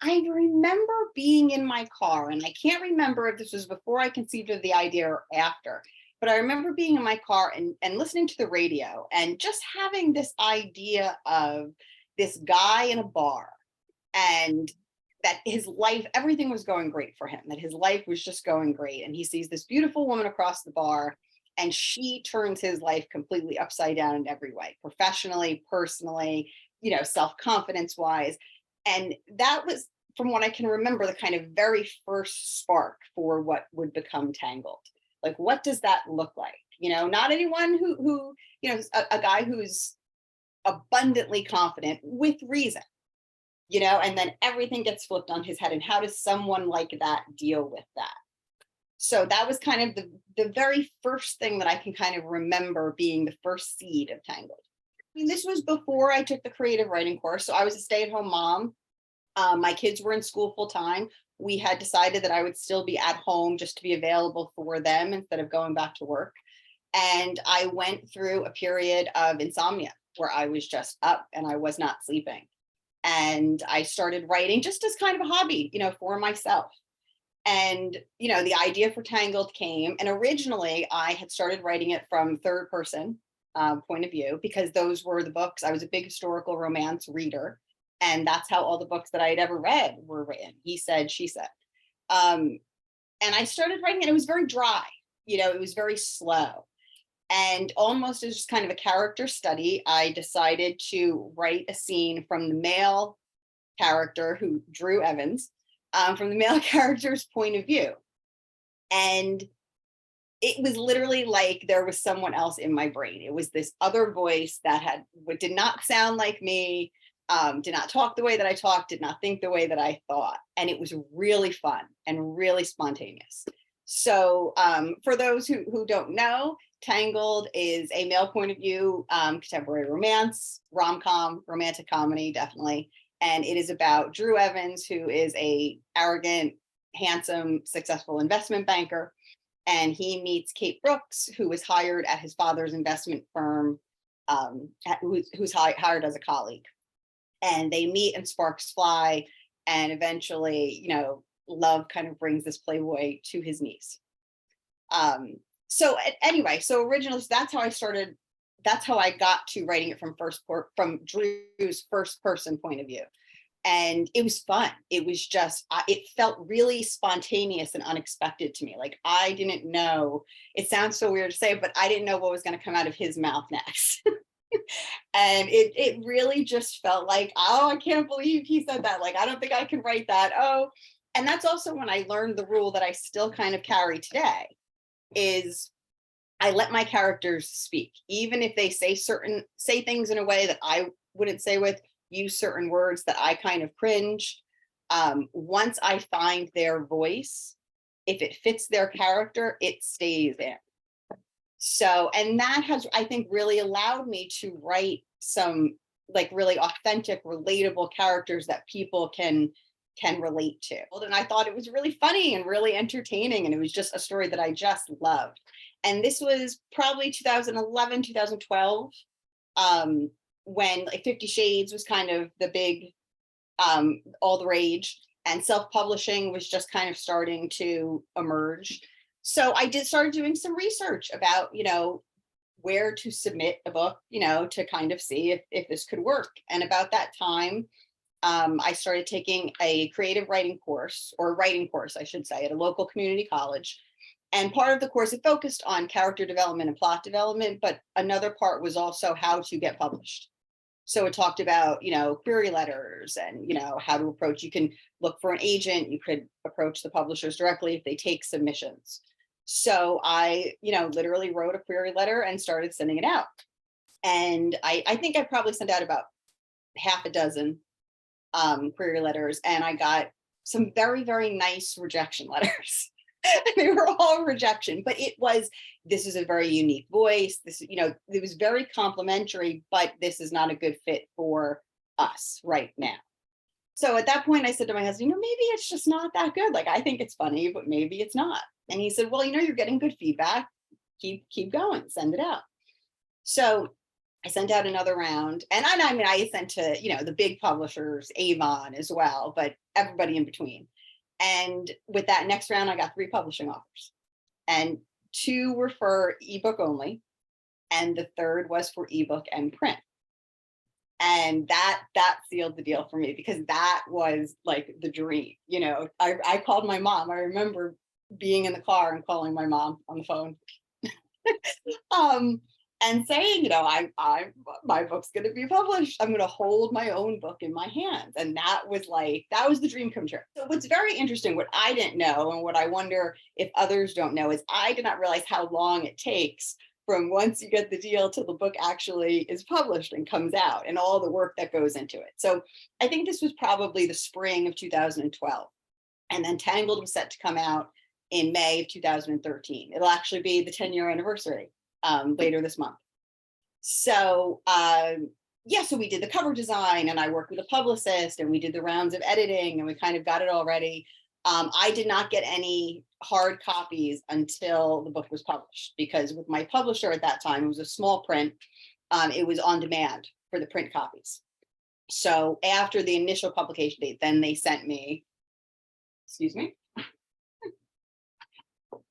I remember being in my car, and I can't remember if this was before I conceived of the idea or after, but I remember being in my car and listening to the radio and just having this idea of this guy in a bar, and that his life, everything was going great for him, that his life was just going great. And he sees this beautiful woman across the bar, and she turns his life completely upside down in every way, professionally, personally, self-confidence wise. And that was, from what I can remember, the kind of very first spark for what would become Tangled. Like, what does that look like? Not anyone who a guy who's abundantly confident with reason, and then everything gets flipped on his head. And how does someone like that deal with that? So that was kind of the very first thing that I can kind of remember being the first seed of Tangled. I mean, this was before I took the creative writing course. So I was a stay-at-home mom. My kids were in school full time. We had decided that I would still be at home just to be available for them instead of going back to work. And I went through a period of insomnia where I was just up and I was not sleeping. And I started writing just as kind of a hobby, for myself. And, the idea for Tangled came, and originally I had started writing it from third person point of view, because those were the books. I was a big historical romance reader, and that's how all the books that I had ever read were written. He said, she said. And I started writing it. It was very dry, it was very slow. And almost as just kind of a character study, I decided to write a scene from the male character, who Drew Evans, from the male character's point of view. And it was literally like there was someone else in my brain. It was this other voice that did not sound like me, did not talk the way that I talked, did not think the way that I thought. And it was really fun and really spontaneous. So for those who don't know, Tangled is a male point of view, contemporary romance, rom-com, romantic comedy, definitely. And it is about Drew Evans, who is a arrogant, handsome, successful investment banker. And he meets Kate Brooks, who was hired at his father's investment firm, who's hired as a colleague. And they meet and sparks fly. And eventually, love kind of brings this playboy to his knees. So anyway, so originally, so that's how I started. That's how I got to writing it from Drew's first person point of view. And it was fun. It was just, it felt really spontaneous and unexpected to me. Like, I didn't know, it sounds so weird to say, but I didn't know what was going to come out of his mouth next. And it really just felt like, oh, I can't believe he said that. Like, I don't think I can write that. Oh, and that's also when I learned the rule that I still kind of carry today, is I let my characters speak, even if they say things in a way that I wouldn't say, use certain words that I kind of cringe. Once I find their voice, if it fits their character, it stays in. So, and that has, I think, really allowed me to write some like really authentic, relatable characters that people can relate to. And I thought it was really funny and really entertaining. And it was just a story that I just loved. And this was probably 2011, 2012, when like 50 Shades was kind of the big, all the rage, and self-publishing was just kind of starting to emerge. So I started doing some research about, where to submit a book, to kind of see if this could work. And about that time, I started taking a creative writing course, or writing course, I should say, at a local community college. And part of the course, it focused on character development and plot development, but another part was also how to get published. So it talked about, query letters and, how to approach. You can look for an agent. You could approach the publishers directly if they take submissions. So I, literally wrote a query letter and started sending it out. And I think I probably sent out about half a dozen query letters, and I got some very, very nice rejection letters. They were all rejection, but this is a very unique voice. It was very complimentary, but this is not a good fit for us right now. So at that point I said to my husband, maybe it's just not that good. Like, I think it's funny, but maybe it's not. And he said, well, you're getting good feedback. Keep going, send it out. So I sent out another round, and I mean, I sent to, the big publishers, Avon as well, but everybody in between. And with that next round, I got 3 publishing offers, and 2 were for ebook only, and the third was for ebook and print. And that sealed the deal for me, because that was like the dream. I called my mom. I remember being in the car and calling my mom on the phone, um, and saying, I my book's going to be published. I'm going to hold my own book in my hands, and that was the dream come true. So what's very interesting, what I didn't know, and what I wonder if others don't know, is I did not realize how long it takes from once you get the deal till the book actually is published and comes out, and all the work that goes into it. So I think this was probably the spring of 2012, and then Tangled was set to come out in May of 2013. It'll actually be the 10-year anniversary later this month. So yeah, so we did the cover design, and I worked with a publicist, and we did the rounds of editing, and we kind of got it all ready. I did not get any hard copies until the book was published, because with my publisher at that time, it was a small print. It was on demand for the print copies. So after the initial publication date, then they sent me, excuse me,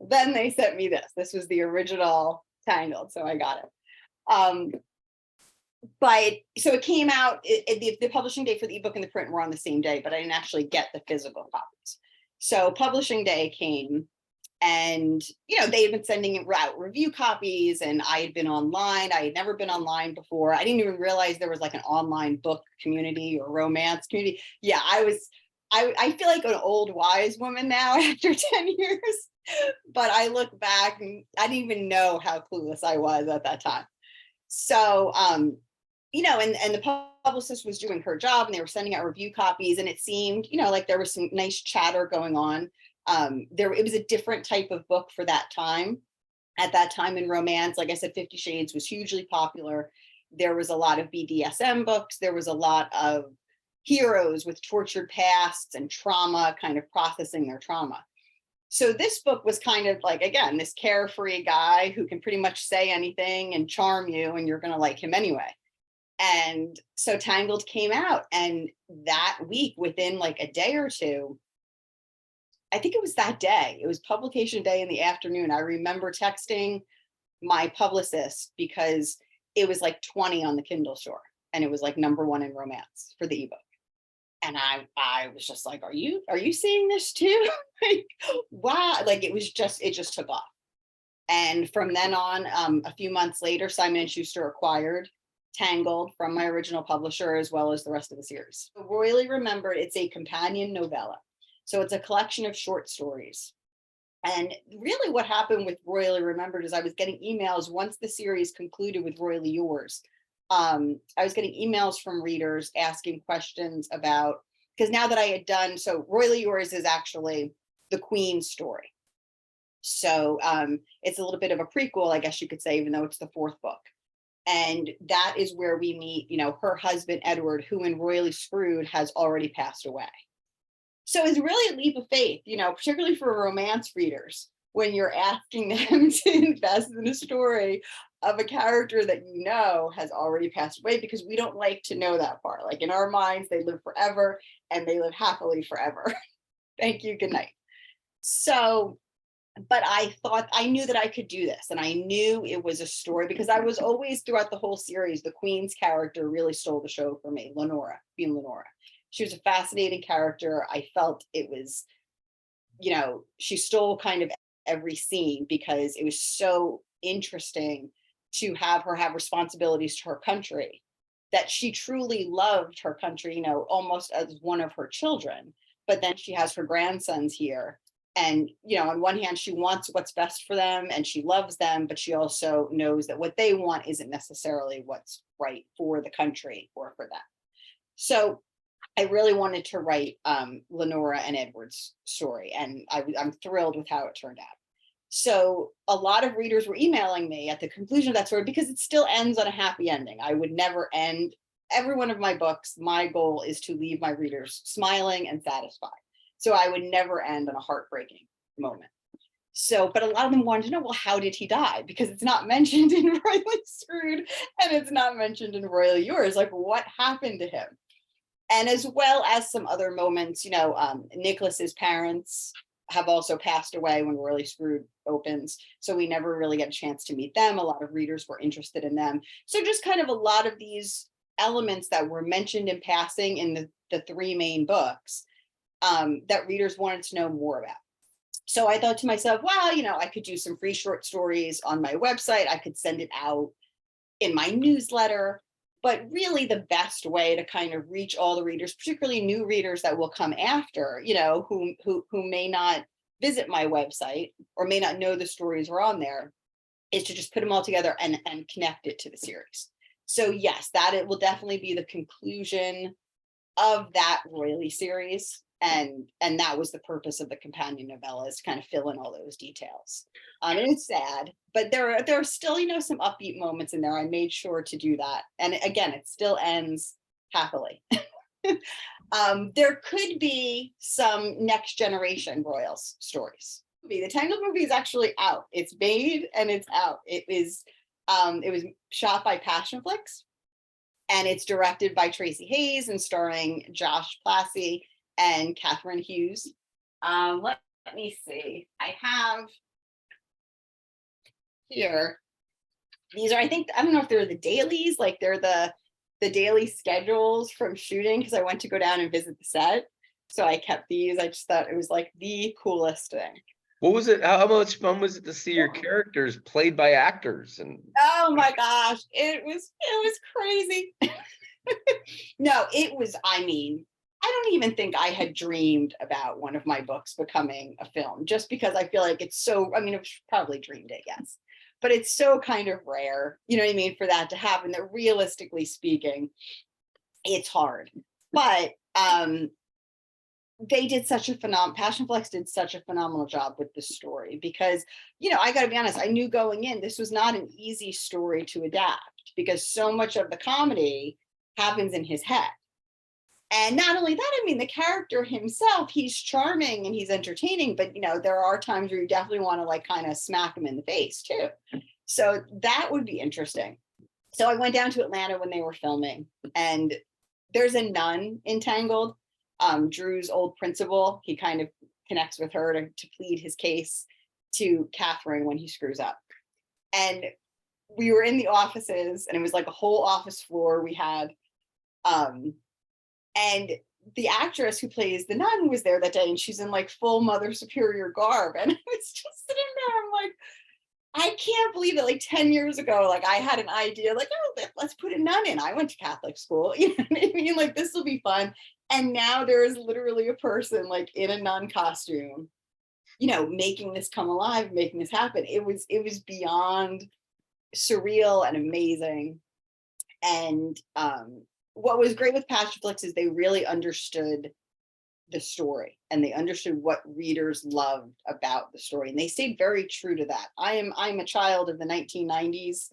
then they sent me this. This was the original Tangled, so I got it. But so it came out, the publishing date for the ebook and the print were on the same day, but I didn't actually get the physical copies. So publishing day came, and they had been sending out review copies, and I had been online. I had never been online before. I didn't even realize there was like an online book community or romance community. Yeah, I feel like an old wise woman now after 10 years, but I look back and I didn't even know how clueless I was at that time. So and the publicist was doing her job, and they were sending out review copies, and it seemed, like there was some nice chatter going on. It was a different type of book for that time. At that time in romance, like I said, 50 Shades was hugely popular. There was a lot of BDSM books. There was a lot of heroes with tortured pasts and trauma, kind of processing their trauma. So this book was kind of like, again, this carefree guy who can pretty much say anything and charm you, and you're going to like him anyway. And so Tangled came out, and that week, within like a day or two, I think it was that day, it was publication day in the afternoon, I remember texting my publicist, because it was like 20 on the Kindle store, and it was like #1 in romance for the ebook. And I was just like, are you seeing this too? Like, wow. Like it just took off. And from then on, a few months later, Simon & Schuster acquired Tangled from my original publisher, as well as the rest of the series. Royally Remembered, it's a companion novella. So it's a collection of short stories. And really what happened with Royally Remembered is I was getting emails once the series concluded with Royally Yours. I was getting emails from readers asking questions about, because now that I had done, so Royally Yours is actually the Queen's story. So it's a little bit of a prequel, I guess you could say, even though it's the 4th book. And that is where we meet, her husband, Edward, who in Royally Screwed has already passed away. So it's really a leap of faith, particularly for romance readers, when you're asking them to invest in a story of a character that has already passed away, because we don't like to know that part. Like in our minds, they live forever, and they live happily forever. Thank you. Good night. So, but I knew that I could do this, and I knew it was a story, because I was always, throughout the whole series, the Queen's character really stole the show for me, Queen Lenora. She was a fascinating character. I felt it was, she stole kind of every scene, because it was so interesting to have her have responsibilities to her country, that she truly loved her country, almost as one of her children. But then she has her grandsons here. And, on one hand, she wants what's best for them, and she loves them, but she also knows that what they want isn't necessarily what's right for the country or for them. So I really wanted to write Lenora and Edward's story, and I'm thrilled with how it turned out. So a lot of readers were emailing me at the conclusion of that story, because it still ends on a happy ending. I would never end every one of my books. My goal is to leave my readers smiling and satisfied. So I would never end on a heartbreaking moment. So, but a lot of them wanted to know, well, how did he die? Because it's not mentioned in Royally Screwed and it's not mentioned in Royally Yours. Like, what happened to him? And as well as some other moments, Nicholas's parents have also passed away when Royally Screwed opens. So we never really get a chance to meet them. A lot of readers were interested in them. So just kind of a lot of these elements that were mentioned in passing in the three main books that readers wanted to know more about. So I thought to myself, well, I could do some free short stories on my website. I could send it out in my newsletter. But really the best way to kind of reach all the readers, particularly new readers that will come after, who may not visit my website or may not know the stories are on there, is to just put them all together and connect it to the series. So yes, that it will definitely be the conclusion of that Royally series. And that was the purpose of the companion novella, is to kind of fill in all those details. And it's sad, but there are still, some upbeat moments in there. I made sure to do that. And again, it still ends happily. There could be some next generation Royals stories. The Tangled movie is actually out. It's made and it's out. It was shot by Passionflix, and it's directed by Tracy Hayes and starring Josh Plassey and Catherine Hughes. Let me see. I have here. These are, I don't know if they're the dailies, like they're the daily schedules from shooting, because I went to go down and visit the set. So I kept these. I just thought it was like the coolest thing. What was it? How much fun was it to see your characters played by actors? And oh my gosh, it was crazy. No, it was, I don't even think I had dreamed about one of my books becoming a film, just because I feel like it's so, it was probably dreamed it, yes. But it's so kind of rare, you know what I mean, for that to happen, that realistically speaking, it's hard. But they did such a Passionflix did such a phenomenal job with the story, because, I got to be honest, I knew going in, this was not an easy story to adapt, because so much of the comedy happens in his head. And not only that, the character himself, he's charming and he's entertaining, but there are times where you definitely want to like kind of smack him in the face too. So that would be interesting. So I went down to Atlanta when they were filming, and there's a nun in Tangled. Drew's old principal, he kind of connects with her to plead his case to Catherine when he screws up. And we were in the offices, and it was like a whole office floor we had. And the actress who plays the nun was there that day, and she's in like full Mother Superior garb. And I was just sitting there, I'm like, I can't believe that like 10 years ago, like I had an idea like, oh, let's put a nun in. I went to Catholic school, you know what I mean? Like, this will be fun. And now there is literally a person like in a nun costume, making this come alive, making this happen. It was beyond surreal and amazing. And what was great with Passionflix is they really understood the story, and they understood what readers loved about the story, and they stayed very true to that. I'm a child of the 1990s,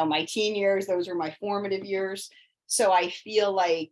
my teen years, those were my formative years. So I feel like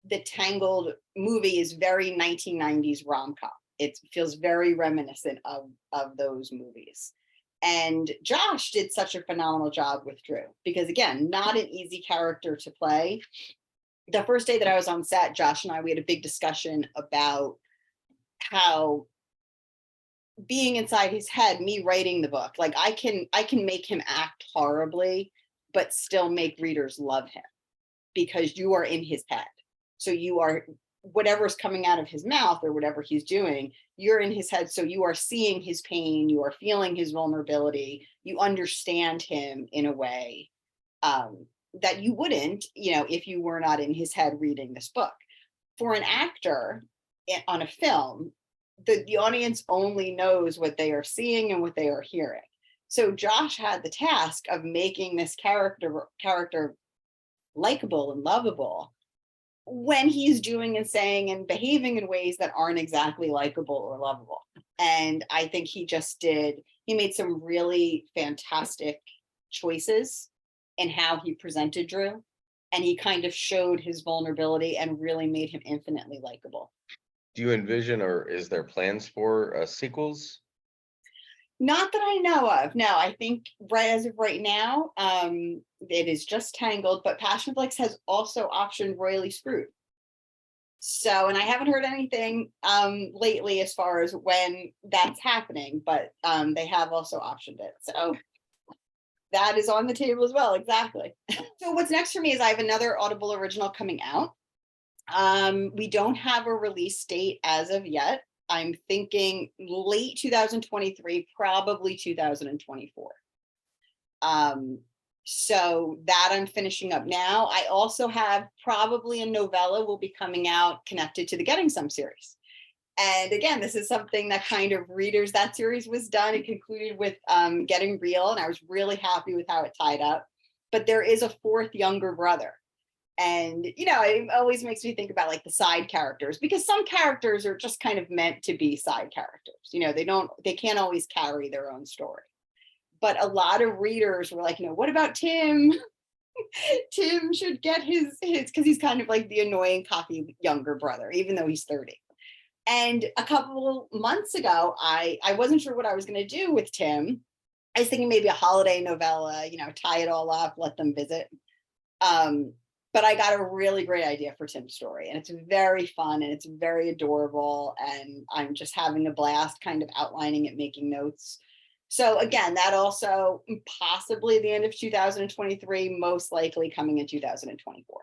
the Tangled movie is very 1990s rom-com. It feels very reminiscent of those movies. And Josh did such a phenomenal job with Drew, because again, not an easy character to play. The first day that I was on set, Josh and we had a big discussion about how being inside his head, me writing the book, like I can make him act horribly, but still make readers love him, because you are in his head. So you are, whatever's coming out of his mouth or whatever he's doing, you're in his head. So you are seeing his pain, you are feeling his vulnerability, you understand him in a way that you wouldn't, if you were not in his head reading this book. For an actor on a film, the audience only knows what they are seeing and what they are hearing. So Josh had the task of making this character likable and lovable when he's doing and saying and behaving in ways that aren't exactly likable or lovable. And I think he made some really fantastic choices in how he presented Drew, and he kind of showed his vulnerability and really made him infinitely likable. do you envision, or is there plans for sequels? Not that I know of. No, I think right as of right now, it is just Tangled, but Passionflix has also optioned Royally Screwed. So, and I haven't heard anything lately as far as when that's happening, but they have also optioned it. So that is on the table as well. Exactly. So what's next for me is I have another Audible original coming out. We don't have a release date as of yet. I'm thinking late 2023, probably 2024. Um, so that I'm finishing up now. I also have probably a novella will be coming out connected to the Getting Some series. And again, this is something that kind of readers, that series was done. It concluded with Getting Real, and I was really happy with how it tied up. But there is a fourth younger brother. And, you know, it always makes me think about like the side characters, because some characters are just kind of meant to be side characters. You know, they can't always carry their own story. But a lot of readers were like, you know, what about Tim? Tim should get his, because he's kind of like the annoying, cocky younger brother, even though he's 30. And a couple months ago, I wasn't sure what I was going to do with Tim. I was thinking maybe a holiday novella, you know, tie it all up, let them visit. Um, but I got a really great idea for Tim's story, and it's very fun and it's very adorable. And I'm just having a blast kind of outlining it, making notes. So again, that also possibly the end of 2023, most likely coming in 2024.